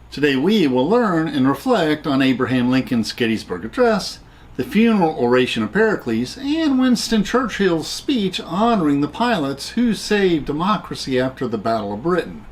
Today we will learn and reflect on Abraham Lincoln's Gettysburg Address, the funeral oration of Pericles, and Winston Churchill's speech honoring the pilots who saved democracy after the Battle of Britain.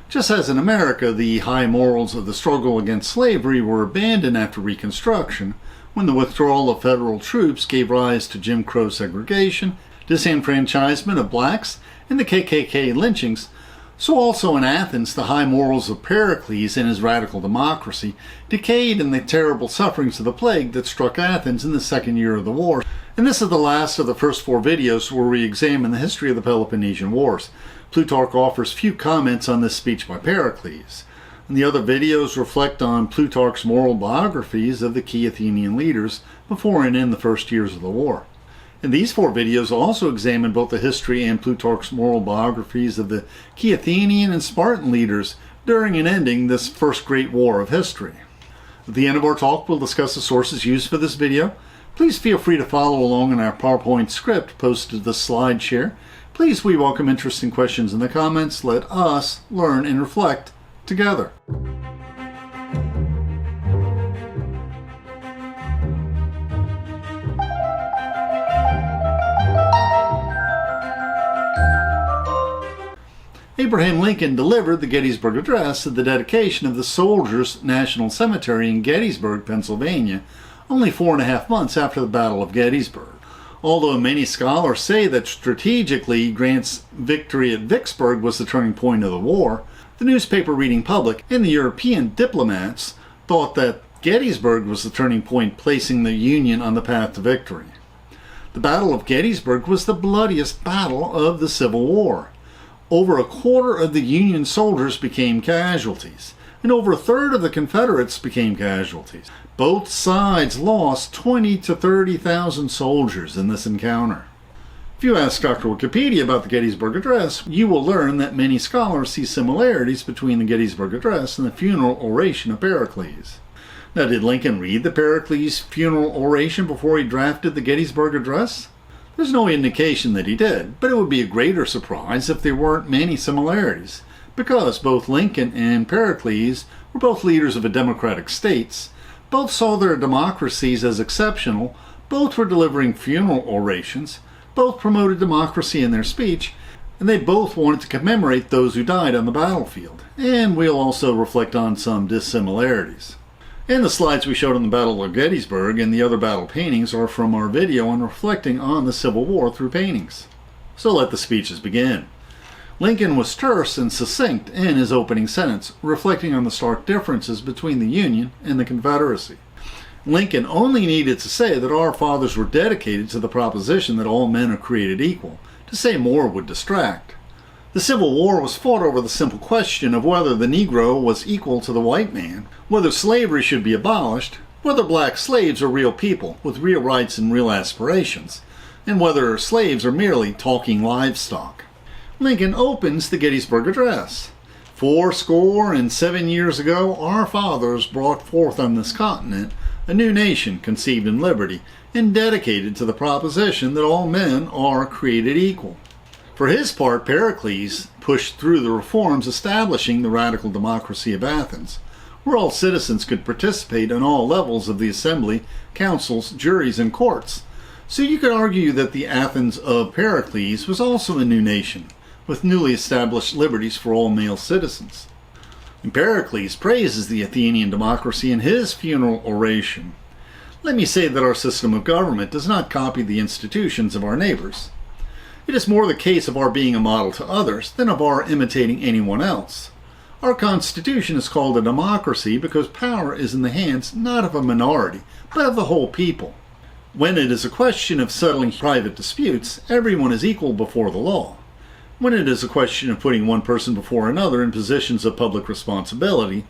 Just as in America, the high morals of the struggle against slavery were abandoned after Reconstruction, when the withdrawal of federal troops gave rise to Jim Crow segregation, disenfranchisement of blacks, and the KKK lynchings, so also in Athens the high morals of Pericles and his radical democracy decayed in the terrible sufferings of the plague that struck Athens in the second year of the war. And this is the last of the first 4 videos where we examine the history of the Peloponnesian Wars. Plutarch offers few comments on this speech by Pericles. And the other videos reflect on Plutarch's moral biographies of the key Athenian leaders before and in the first years of the war. And these 4 videos also examine both the history and Plutarch's moral biographies of the key Athenian and Spartan leaders during and ending this first great war of history. At the end of our talk, we'll discuss the sources used for this video. Please feel free to follow along in our PowerPoint script posted to the slide share. Please, we welcome interesting questions in the comments. Let us learn and reflect together. Abraham Lincoln delivered the Gettysburg Address at the dedication of the Soldiers' National Cemetery in Gettysburg, Pennsylvania, only 4.5 months after the Battle of Gettysburg. Although many scholars say that strategically Grant's victory at Vicksburg was the turning point of the war, the newspaper reading public and the European diplomats thought that Gettysburg was the turning point, placing the Union on the path to victory. The Battle of Gettysburg was the bloodiest battle of the Civil War. Over a quarter of the Union soldiers became casualties, and over a third of the Confederates became casualties. Both sides lost 20,000 to 30,000 soldiers in this encounter. If you ask Dr. Wikipedia about the Gettysburg Address, you will learn that many scholars see similarities between the Gettysburg Address and the funeral oration of Pericles. Now, did Lincoln read the Pericles Funeral Oration before he drafted the Gettysburg Address? There's no indication that he did, but it would be a greater surprise if there weren't many similarities, because both Lincoln and Pericles were both leaders of democratic states, both saw their democracies as exceptional, both were delivering funeral orations, both promoted democracy in their speech, and they both wanted to commemorate those who died on the battlefield. And we'll also reflect on some dissimilarities. And the slides we showed on the Battle of Gettysburg and the other battle paintings are from our video on reflecting on the Civil War through paintings. So let the speeches begin. Lincoln was terse and succinct in his opening sentence, reflecting on the stark differences between the Union and the Confederacy. Lincoln only needed to say that our fathers were dedicated to the proposition that all men are created equal. To say more would distract. The Civil War was fought over the simple question of whether the Negro was equal to the white man, whether slavery should be abolished, whether black slaves are real people with real rights and real aspirations, and whether slaves are merely talking livestock. Lincoln opens the Gettysburg Address. 77 years ago, our fathers brought forth on this continent a new nation conceived in liberty and dedicated to the proposition that all men are created equal. For his part, Pericles pushed through the reforms establishing the Radical Democracy of Athens, where all citizens could participate on all levels of the assembly, councils, juries, and courts. So you could argue that the Athens of Pericles was also a new nation, with newly established liberties for all male citizens. And Pericles praises the Athenian democracy in his funeral oration. Let me say that our system of government does not copy the institutions of our neighbors. It is more the case of our being a model to others than of our imitating anyone else. Our Constitution is called a democracy because power is in the hands not of a minority, but of the whole people. When it is a question of settling private disputes, everyone is equal before the law. When it is a question of putting one person before another in positions of public responsibility,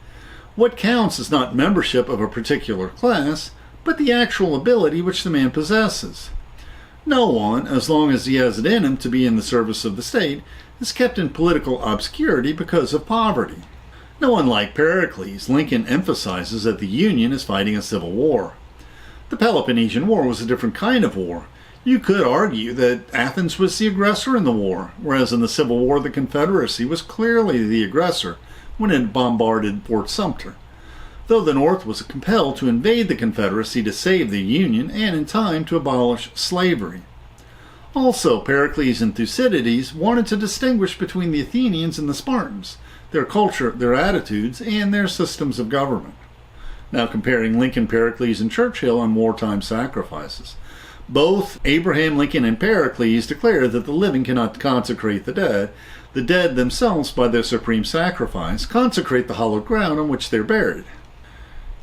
what counts is not membership of a particular class, but the actual ability which the man possesses. No one, as long as he has it in him to be in the service of the state, is kept in political obscurity because of poverty. Now, unlike Pericles, Lincoln emphasizes that the Union is fighting a civil war. The Peloponnesian War was a different kind of war. You could argue that Athens was the aggressor in the war, whereas in the Civil War the Confederacy was clearly the aggressor, when it bombarded Fort Sumter, though the North was compelled to invade the Confederacy to save the Union and in time to abolish slavery. Also, Pericles and Thucydides wanted to distinguish between the Athenians and the Spartans, their culture, their attitudes, and their systems of government. Now comparing Lincoln, Pericles, and Churchill on wartime sacrifices. Both Abraham Lincoln and Pericles declare that the living cannot consecrate the dead themselves by their supreme sacrifice consecrate the hallowed ground on which they are buried.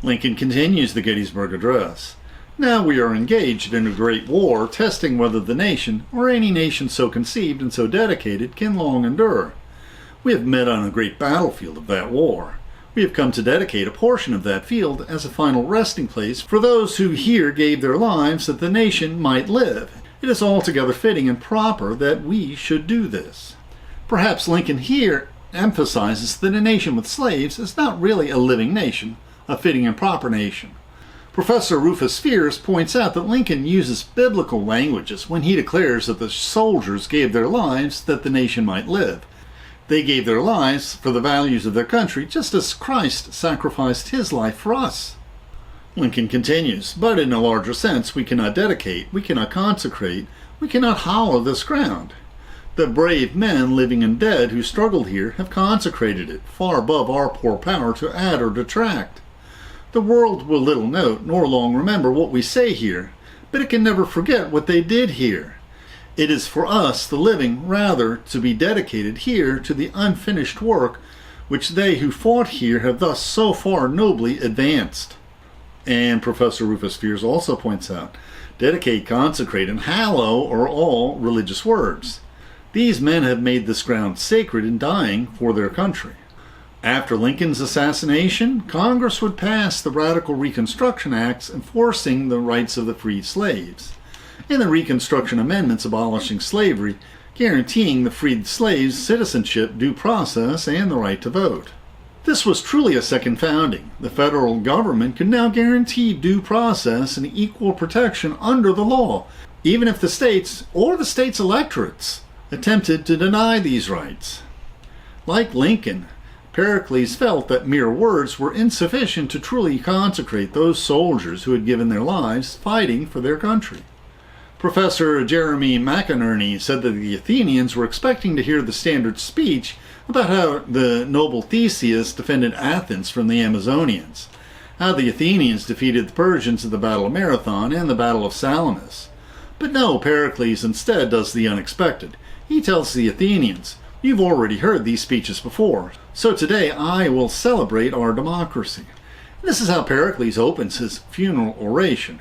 Lincoln continues the Gettysburg Address. Now we are engaged in a great war, testing whether the nation, or any nation so conceived and so dedicated, can long endure. We have met on a great battlefield of that war. We have come to dedicate a portion of that field as a final resting place for those who here gave their lives that the nation might live. It is altogether fitting and proper that we should do this. Perhaps Lincoln here emphasizes that a nation with slaves is not really a living nation, a fitting and proper nation. Professor Rufus Fears points out that Lincoln uses biblical languages when he declares that the soldiers gave their lives that the nation might live. They gave their lives for the values of their country, just as Christ sacrificed his life for us. Lincoln continues, but in a larger sense, we cannot dedicate, we cannot consecrate, we cannot hallow this ground. The brave men, living and dead, who struggled here have consecrated it, far above our poor power to add or detract. The world will little note nor long remember what we say here, but it can never forget what they did here. It is for us, the living, rather to be dedicated here to the unfinished work which they who fought here have thus so far nobly advanced. And Professor Rufus Fears also points out, dedicate, consecrate, and hallow are all religious words. These men have made this ground sacred in dying for their country. After Lincoln's assassination, Congress would pass the Radical Reconstruction Acts enforcing the rights of the freed slaves, and the Reconstruction Amendments abolishing slavery, guaranteeing the freed slaves citizenship, due process, and the right to vote. This was truly a second founding. The federal government could now guarantee due process and equal protection under the law, even if the states or the states' electorates attempted to deny these rights. Like Lincoln, Pericles felt that mere words were insufficient to truly consecrate those soldiers who had given their lives fighting for their country. Professor Jeremy McInerney said that the Athenians were expecting to hear the standard speech about how the noble Theseus defended Athens from the Amazonians, how the Athenians defeated the Persians at the Battle of Marathon and the Battle of Salamis. But no, Pericles instead does the unexpected. He tells the Athenians, "You've already heard these speeches before, so today I will celebrate our democracy." This is how Pericles opens his funeral oration.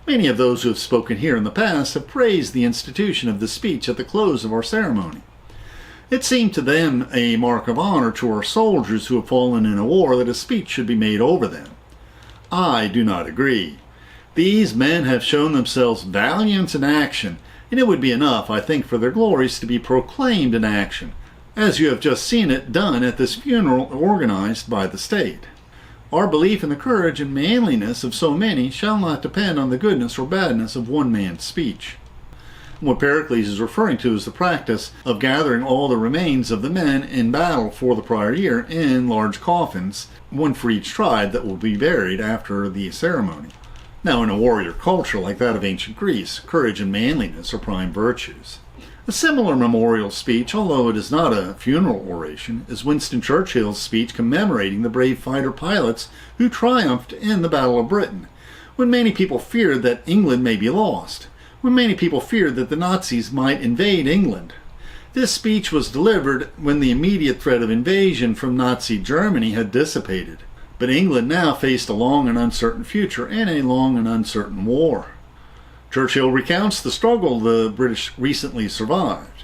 Many of those who have spoken here in the past have praised the institution of this speech at the close of our ceremony. It seemed to them a mark of honor to our soldiers who have fallen in a war that a speech should be made over them. I do not agree. These men have shown themselves valiant in action, and it would be enough, I think, for their glories to be proclaimed in action, as you have just seen it done at this funeral organized by the state. Our belief in the courage and manliness of so many shall not depend on the goodness or badness of one man's speech. What Pericles is referring to is the practice of gathering all the remains of the men in battle for the prior year in large coffins, one for each tribe, that will be buried after the ceremony. Now, in a warrior culture like that of ancient Greece, courage and manliness are prime virtues. A similar memorial speech, although it is not a funeral oration, is Winston Churchill's speech commemorating the brave fighter pilots who triumphed in the Battle of Britain, when many people feared that England may be lost, when many people feared that the Nazis might invade England. This speech was delivered when the immediate threat of invasion from Nazi Germany had dissipated, but England now faced a long and uncertain future and a long and uncertain war. Churchill recounts the struggle the British recently survived.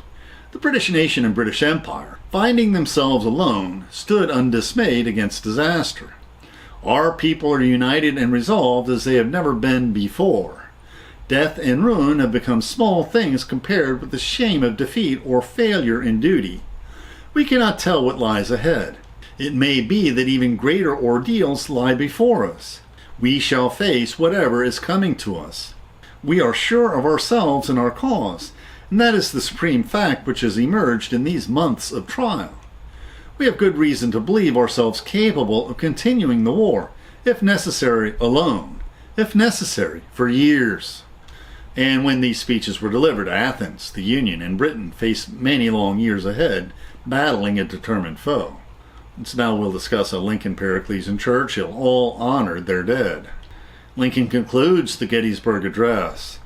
The British nation and British Empire, finding themselves alone, stood undismayed against disaster. Our people are united and resolved as they have never been before. Death and ruin have become small things compared with the shame of defeat or failure in duty. We cannot tell what lies ahead. It may be that even greater ordeals lie before us. We shall face whatever is coming to us. We are sure of ourselves and our cause, and that is the supreme fact which has emerged in these months of trial. We have good reason to believe ourselves capable of continuing the war, if necessary alone, if necessary for years. And when these speeches were delivered, Athens, the Union, and Britain faced many long years ahead, battling a determined foe. And so now we'll discuss how Lincoln, Pericles, and Churchill all honored their dead. Lincoln concludes the Gettysburg Address.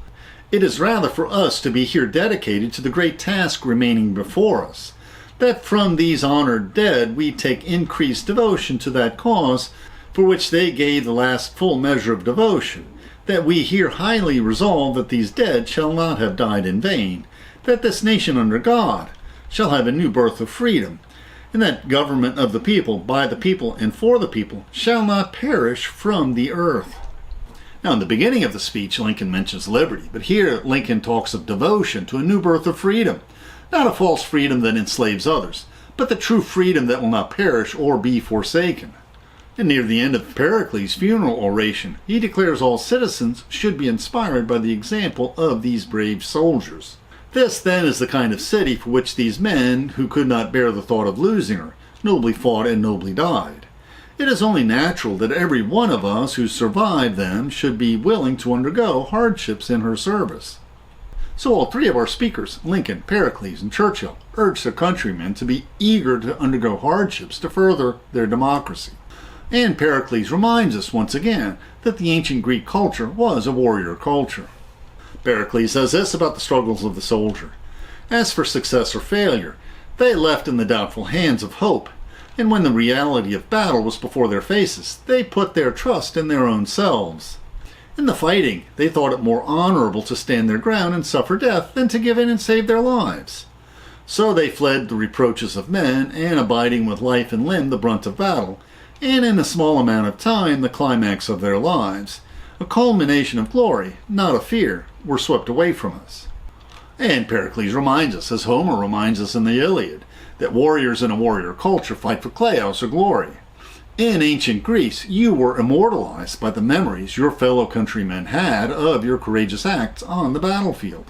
It is rather for us to be here dedicated to the great task remaining before us, that from these honored dead we take increased devotion to that cause for which they gave the last full measure of devotion, that we here highly resolve that these dead shall not have died in vain, that this nation under God shall have a new birth of freedom, and that government of the people, by the people, and for the people, shall not perish from the earth. Now, in the beginning of the speech, Lincoln mentions liberty, but here Lincoln talks of devotion to a new birth of freedom, not a false freedom that enslaves others, but the true freedom that will not perish or be forsaken. And near the end of Pericles' funeral oration, he declares all citizens should be inspired by the example of these brave soldiers. This, then, is the kind of city for which these men, who could not bear the thought of losing her, nobly fought and nobly died. It is only natural that every one of us who survived them should be willing to undergo hardships in her service. So all three of our speakers, Lincoln, Pericles, and Churchill, urged their countrymen to be eager to undergo hardships to further their democracy. And Pericles reminds us once again that the ancient Greek culture was a warrior culture. Pericles says this about the struggles of the soldier. As for success or failure, they left in the doubtful hands of hope, and when the reality of battle was before their faces, they put their trust in their own selves. In the fighting, they thought it more honorable to stand their ground and suffer death than to give in and save their lives. So they fled the reproaches of men, and abiding with life and limb the brunt of battle, and in a small amount of time the climax of their lives, a culmination of glory, not of fear, were swept away from us. And Pericles reminds us, as Homer reminds us in the Iliad, that warriors in a warrior culture fight for kleos or glory. In ancient Greece, you were immortalized by the memories your fellow countrymen had of your courageous acts on the battlefield.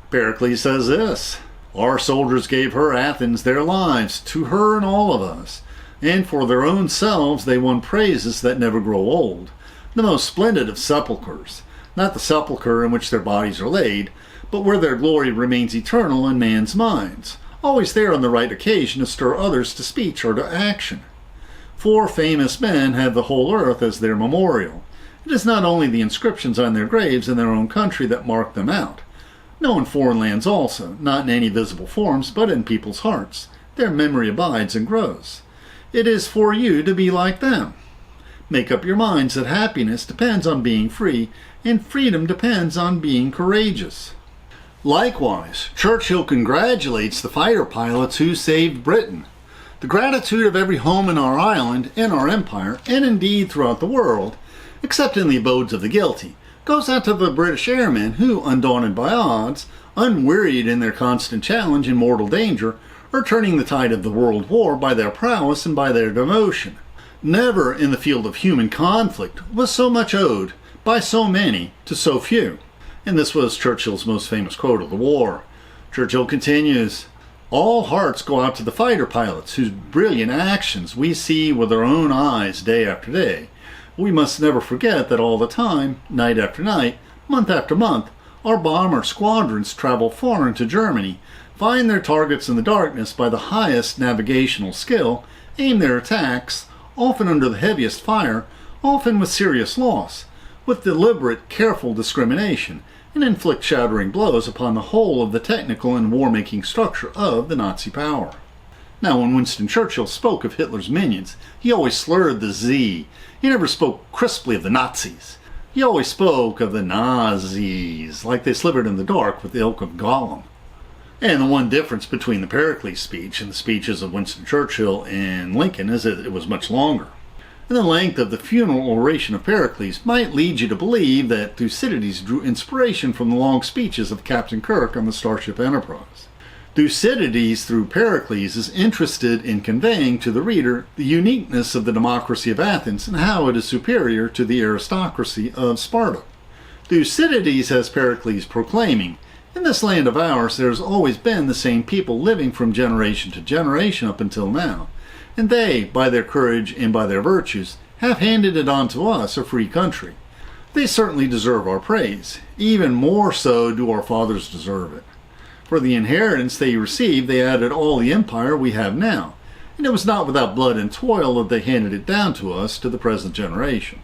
Pericles says this, "Our soldiers gave her, Athens, their lives, to her and all of us, and for their own selves they won praises that never grow old, the most splendid of sepulchres, not the sepulchre in which their bodies are laid, but where their glory remains eternal in man's minds, always there on the right occasion to stir others to speech or to action. For famous men have the whole earth as their memorial. It is not only the inscriptions on their graves in their own country that mark them out. No, in foreign lands also, not in any visible forms, but in people's hearts. Their memory abides and grows. It is for you to be like them. Make up your minds that happiness depends on being free, and freedom depends on being courageous." Likewise, Churchill congratulates the fighter pilots who saved Britain. The gratitude of every home in our island, in our empire, and indeed throughout the world, except in the abodes of the guilty, goes out to the British airmen who, undaunted by odds, unwearied in their constant challenge and mortal danger, are turning the tide of the world war by their prowess and by their devotion. Never in the field of human conflict was so much owed, by so many, to so few. And this was Churchill's most famous quote of the war. Churchill continues, "All hearts go out to the fighter pilots whose brilliant actions we see with our own eyes day after day. We must never forget that all the time, night after night, month after month, our bomber squadrons travel far into Germany, find their targets in the darkness by the highest navigational skill, aim their attacks, often under the heaviest fire, often with serious loss, with deliberate, careful discrimination, and inflict shattering blows upon the whole of the technical and war-making structure of the Nazi power." Now, when Winston Churchill spoke of Hitler's minions, he always slurred the Z. He never spoke crisply of the Nazis. He always spoke of the Nazis, like they slivered in the dark with the ilk of Gollum. And the one difference between the Pericles speech and the speeches of Winston Churchill and Lincoln is that it was much longer. And the length of the funeral oration of Pericles might lead you to believe that Thucydides drew inspiration from the long speeches of Captain Kirk on the Starship Enterprise. Thucydides, through Pericles, is interested in conveying to the reader the uniqueness of the democracy of Athens and how it is superior to the aristocracy of Sparta. Thucydides has Pericles proclaiming, "In this land of ours there has always been the same people living from generation to generation up until now, and they, by their courage and by their virtues, have handed it on to us, a free country. They certainly deserve our praise. Even more so do our fathers deserve it. For the inheritance they received, they added all the empire we have now, and it was not without blood and toil that they handed it down to us, to the present generation.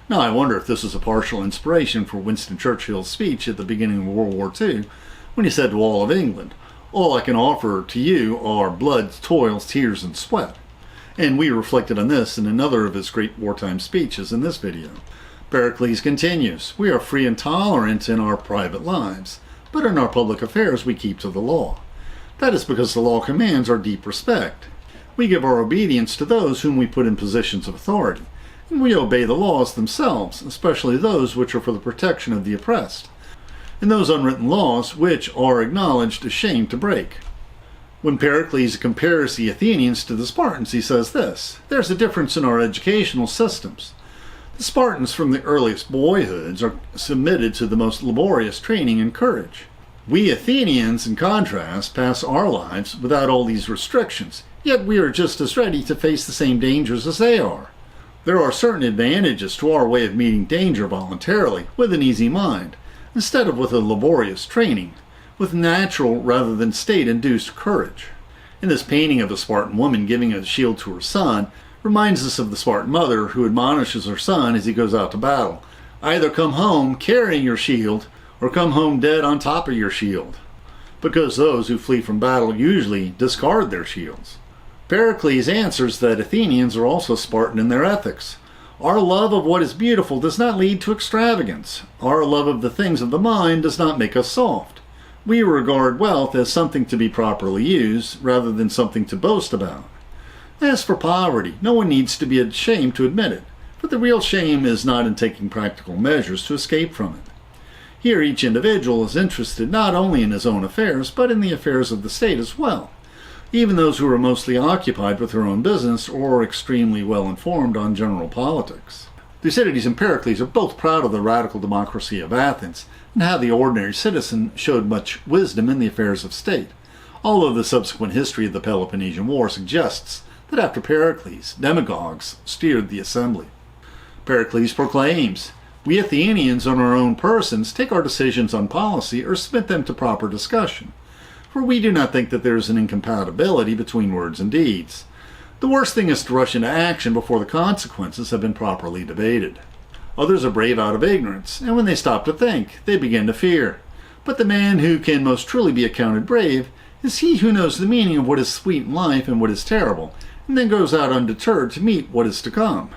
Now I wonder if this is a partial inspiration for Winston Churchill's speech at the beginning of World War II, when he said to all of England, "All I can offer to you are blood, toil, tears, and sweat." And we reflected on this in another of his great wartime speeches in this video. Pericles continues, "We are free and tolerant in our private lives, but in our public affairs we keep to the law. That is because the law commands our deep respect. We give our obedience to those whom we put in positions of authority, and we obey the laws themselves, especially those which are for the protection of the oppressed, and those unwritten laws which are acknowledged a shame to break." When Pericles compares the Athenians to the Spartans, he says this, "There's a difference in our educational systems. The Spartans from the earliest boyhoods are submitted to the most laborious training and courage. We Athenians, in contrast, pass our lives without all these restrictions, yet we are just as ready to face the same dangers as they are. There are certain advantages to our way of meeting danger voluntarily, with an easy mind, instead of with a laborious training, with natural rather than state-induced courage." In this painting of a Spartan woman giving a shield to her son, reminds us of the Spartan mother who admonishes her son as he goes out to battle. Either come home carrying your shield, or come home dead on top of your shield, because those who flee from battle usually discard their shields. Pericles answers that Athenians are also Spartan in their ethics. "Our love of what is beautiful does not lead to extravagance. Our love of the things of the mind does not make us soft. We regard wealth as something to be properly used, rather than something to boast about. As for poverty, no one needs to be ashamed to admit it, but the real shame is not in taking practical measures to escape from it. Here each individual is interested not only in his own affairs, but in the affairs of the state as well, even those who are mostly occupied with their own business or extremely well informed on general politics." Thucydides and Pericles are both proud of the radical democracy of Athens, and how the ordinary citizen showed much wisdom in the affairs of state, although the subsequent history of the Peloponnesian War suggests that after Pericles, demagogues steered the assembly. Pericles proclaims, "We Athenians on our own persons take our decisions on policy or submit them to proper discussion, for we do not think that there is an incompatibility between words and deeds. The worst thing is to rush into action before the consequences have been properly debated. Others are brave out of ignorance, and when they stop to think, they begin to fear. But the man who can most truly be accounted brave is he who knows the meaning of what is sweet in life and what is terrible, and then goes out undeterred to meet what is to come."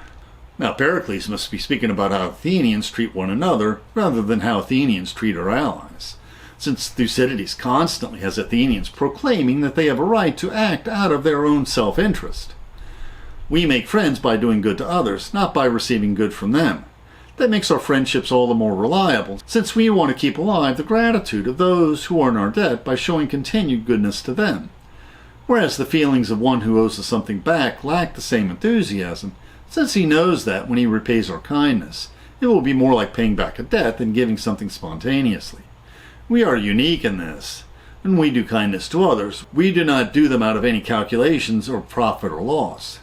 Now Pericles must be speaking about how Athenians treat one another, rather than how Athenians treat our allies, since Thucydides constantly has Athenians proclaiming that they have a right to act out of their own self-interest. "We make friends by doing good to others, not by receiving good from them. That makes our friendships all the more reliable, since we want to keep alive the gratitude of those who are in our debt by showing continued goodness to them. Whereas the feelings of one who owes us something back lack the same enthusiasm, since he knows that when he repays our kindness, it will be more like paying back a debt than giving something spontaneously. We are unique in this. When we do kindness to others, we do not do them out of any calculations of profit or loss.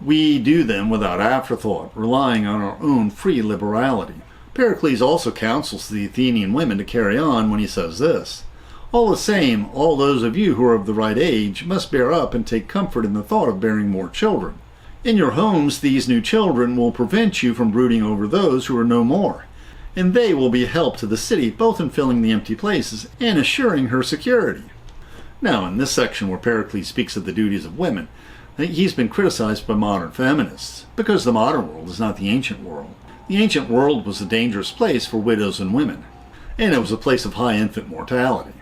We do them without afterthought, relying on our own free liberality." Pericles also counsels the Athenian women to carry on when he says this, "All the same, all those of you who are of the right age must bear up and take comfort in the thought of bearing more children. In your homes these new children will prevent you from brooding over those who are no more, and they will be a help to the city both in filling the empty places and assuring her security." Now in this section where Pericles speaks of the duties of women, he's been criticized by modern feminists, because the modern world is not the ancient world. The ancient world was a dangerous place for widows and women, and it was a place of high infant mortality,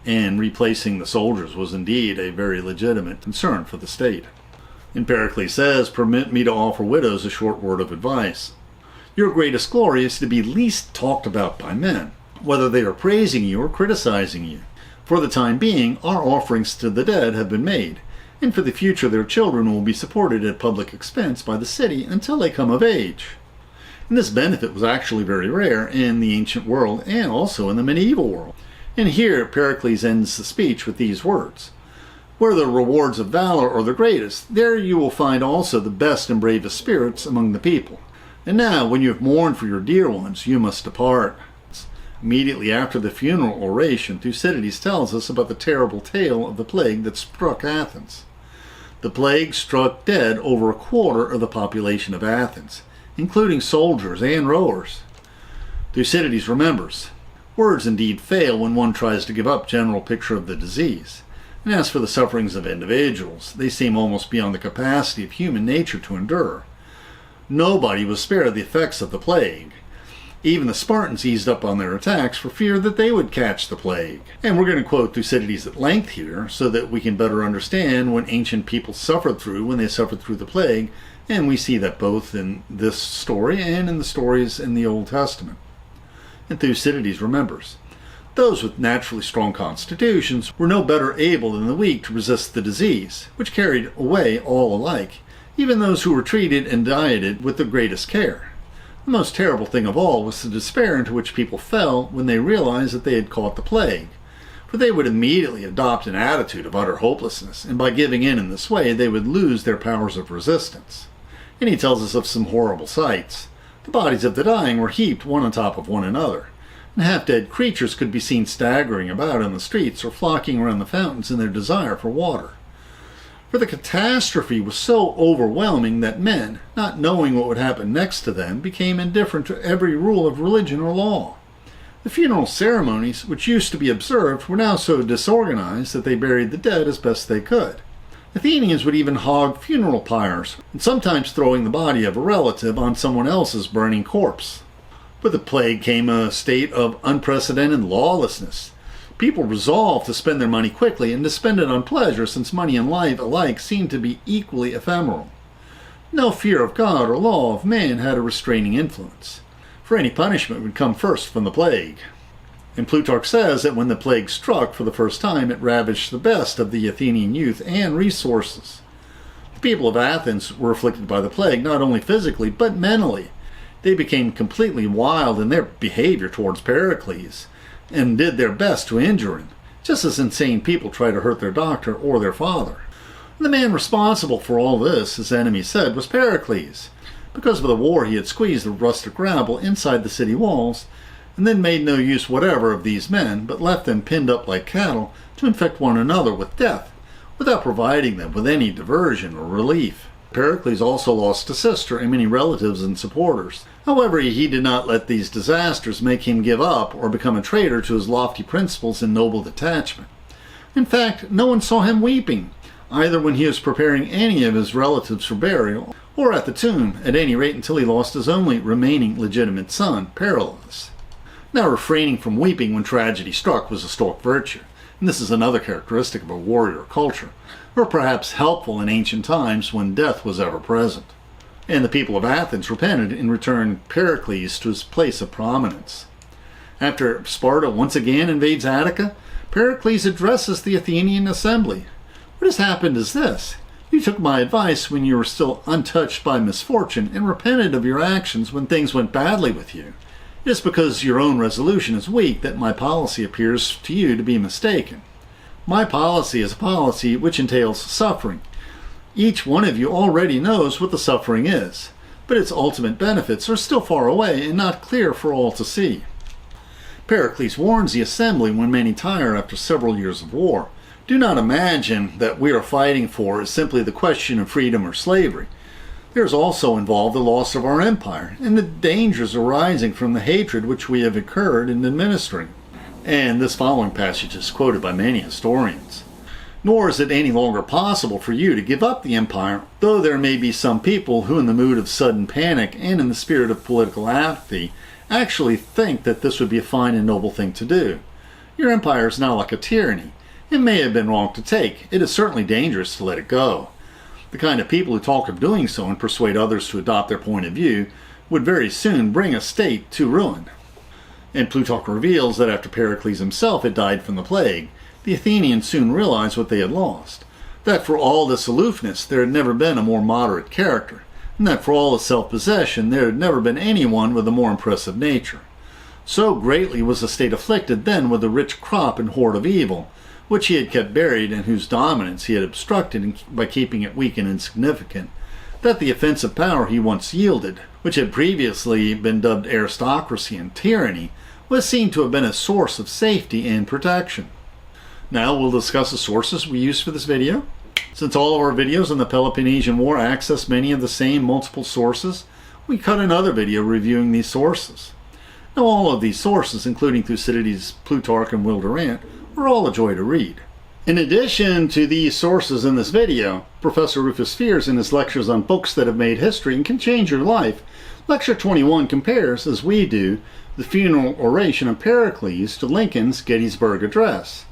and replacing the soldiers was indeed a very legitimate concern for the state. And Pericles says, "Permit me to offer widows a short word of advice. Your greatest glory is to be least talked about by men, whether they are praising you or criticizing you. For the time being, our offerings to the dead have been made, and for the future their children will be supported at public expense by the city until they come of age." And this benefit was actually very rare in the ancient world and also in the medieval world. And here Pericles ends the speech with these words, Where the rewards of valor are the greatest, there you will find also the best and bravest spirits among the people. And now, when you have mourned for your dear ones, you must depart. Immediately after the funeral oration, Thucydides tells us about the terrible tale of the plague that struck Athens. The plague struck dead over a quarter of the population of Athens, including soldiers and rowers. Thucydides remembers, words indeed fail when one tries to give up general picture of the disease. And as for the sufferings of individuals, they seem almost beyond the capacity of human nature to endure. Nobody was spared the effects of the plague. Even the Spartans eased up on their attacks for fear that they would catch the plague. And we're going to quote Thucydides at length here so that we can better understand what ancient people suffered through when they suffered through the plague, and we see that both in this story and in the stories in the Old Testament. And Thucydides remembers, those with naturally strong constitutions were no better able than the weak to resist the disease, which carried away all alike, even those who were treated and dieted with the greatest care. The most terrible thing of all was the despair into which people fell when they realized that they had caught the plague, for they would immediately adopt an attitude of utter hopelessness, and by giving in this way they would lose their powers of resistance. And he tells us of some horrible sights. The bodies of the dying were heaped one on top of one another, and half-dead creatures could be seen staggering about in the streets or flocking around the fountains in their desire for water. For the catastrophe was so overwhelming that men, not knowing what would happen next to them, became indifferent to every rule of religion or law. The funeral ceremonies, which used to be observed, were now so disorganized that they buried the dead as best they could. Athenians would even hog funeral pyres, and sometimes throwing the body of a relative on someone else's burning corpse. With the plague came a state of unprecedented lawlessness. People resolved to spend their money quickly and to spend it on pleasure, since money and life alike seemed to be equally ephemeral. No fear of God or law of man had a restraining influence, for any punishment would come first from the plague. And Plutarch says that when the plague struck for the first time, it ravaged the best of the Athenian youth and resources. The people of Athens were afflicted by the plague not only physically, but mentally. They became completely wild in their behavior towards Pericles, and did their best to injure him, just as insane people try to hurt their doctor or their father. The man responsible for all this, his enemies said, was Pericles. Because of the war, he had squeezed the rustic rabble inside the city walls, and then made no use whatever of these men, but left them pinned up like cattle to infect one another with death, without providing them with any diversion or relief. Pericles also lost a sister and many relatives and supporters. However, he did not let these disasters make him give up or become a traitor to his lofty principles and noble detachment. In fact, no one saw him weeping, either when he was preparing any of his relatives for burial, or at the tomb, at any rate until he lost his only remaining legitimate son, Pericles. Now, refraining from weeping when tragedy struck was a stoic virtue, and this is another characteristic of a warrior culture, or perhaps helpful in ancient times when death was ever present. And the people of Athens repented and returned Pericles to his place of prominence. After Sparta once again invades Attica, Pericles addresses the Athenian assembly. What has happened is this: you took my advice when you were still untouched by misfortune and repented of your actions when things went badly with you. It is because your own resolution is weak that my policy appears to you to be mistaken. My policy is a policy which entails suffering. Each one of you already knows what the suffering is, but its ultimate benefits are still far away and not clear for all to see. Pericles warns the assembly when many tire after several years of war. Do not imagine that we are fighting for is simply the question of freedom or slavery. There is also involved the loss of our empire and the dangers arising from the hatred which we have incurred in administering. And this following passage is quoted by many historians. Nor is it any longer possible for you to give up the empire, though there may be some people who, in the mood of sudden panic and in the spirit of political apathy, actually think that this would be a fine and noble thing to do. Your empire is now like a tyranny. It may have been wrong to take. It is certainly dangerous to let it go. The kind of people who talk of doing so and persuade others to adopt their point of view would very soon bring a state to ruin. And Plutarch reveals that after Pericles himself had died from the plague, the Athenians soon realized what they had lost, that for all this aloofness there had never been a more moderate character, and that for all his self-possession there had never been anyone with a more impressive nature. So greatly was the state afflicted then with a rich crop and horde of evil, which he had kept buried and whose dominance he had obstructed by keeping it weak and insignificant, that the offensive power he once yielded, which had previously been dubbed aristocracy and tyranny, was seen to have been a source of safety and protection. Now we'll discuss the sources we used for this video. Since all of our videos on the Peloponnesian War access many of the same multiple sources, we cut another video reviewing these sources. Now all of these sources, including Thucydides, Plutarch, and Will Durant, were all a joy to read. In addition to these sources in this video, Professor Rufus Fears in his lectures on books that have made history and can change your life, Lecture 21 compares, as we do, the funeral oration of Pericles to Lincoln's Gettysburg Address.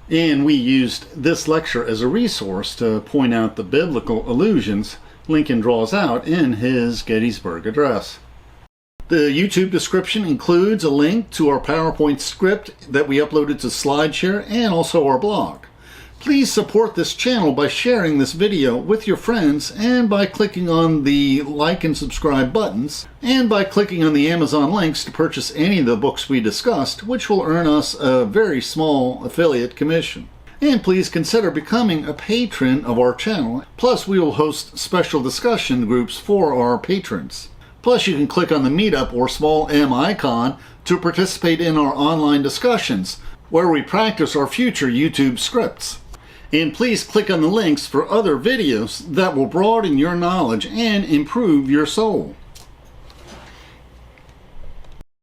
And we used this lecture as a resource to point out the biblical allusions Lincoln draws out in his Gettysburg Address. The YouTube description includes a link to our PowerPoint script that we uploaded to SlideShare and also our blog. Please support this channel by sharing this video with your friends and by clicking on the like and subscribe buttons and by clicking on the Amazon links to purchase any of the books we discussed, which will earn us a very small affiliate commission. And please consider becoming a patron of our channel. Plus, we will host special discussion groups for our patrons. Plus, you can click on the Meetup or small M icon to participate in our online discussions, where we practice our future YouTube scripts. And please click on the links for other videos that will broaden your knowledge and improve your soul.